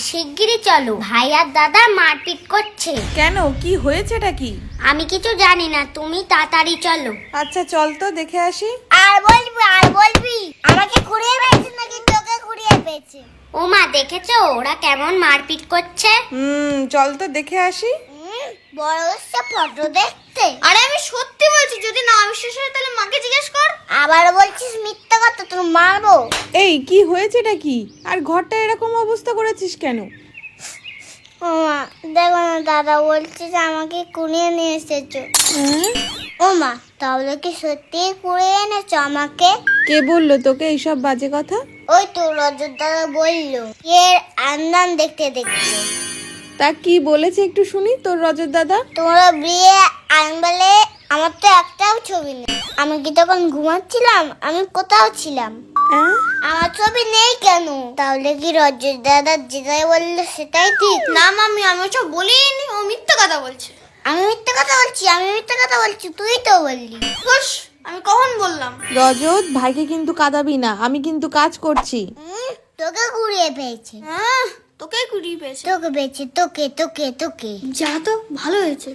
শিগগিরই চলো, ভাই আর দাদা মারপিট করছে। কেন, কি হয়েছেটা কি? আমি কিছু জানি না, তুমি তাড়াতাড়ি চলো। আচ্ছা চল তো দেখে আসি। আর বলবি আমাকে কুড়িয়ে পেয়েছে নাকি তোকে কুড়িয়ে পেয়েছে? ও মা, দেখেছো ওরা কেমন মারপিট করছে? চল তো দেখে আসি। বড় হচ্ছে ফটো দেখতে। আরে আমি সত্যি বলছি, যদি না বিশ্বাস হয় তাহলে মাকে জিজ্ঞেস কর। আবার বলছিস মিথ্যা কথা, তোর মারবো। এই কি হয়েছেটা কি? আর ঘরটা এরকম অবস্থা করেছিস কেন? ও মা, দেখো না, দাদা বলছে যে আমাকে কুড়িয়ে নিয়ে এসেছো। ও মা, তাহলে কি সত্যি কুড়িয়ে এনেছো আমাকে? কে বললো তোকে এইসব বাজে কথা? ওই তো রজত দাদা বললো, এর আন্দান দেখতে দেখতে। তা কি বলেছে একটু শুনি তোর রজত দাদা। তোমরা বিয়ে আনবালে আমার তো একটাও ছবি নেই। আমি কি তখন ঘুমাচ্ছিলাম? আমি কোথাও ছিলাম? আমার ছবি নেই কেন? তাহলে কি রজত দাদা যেটাই বললো সেটাই ঠিক? না মামি, আমি ওসব বলিনি, ও মিথ্যা কথা বলছে। আমি মিথ্যা কথা বলছি, তুই তো বললি। হুশ, আমি কখন বললাম? রজত, ভাইকে কিন্তু কাঁদাবি না, আমি কিন্তু কাজ করছি। তোকে কুড়িয়ে পেয়েছে। হ্যাঁ, তোকে কুড়িয়ে পেয়েছে। তোকে পেয়েছে, তোকে। যা তো, ভালো হয়েছে।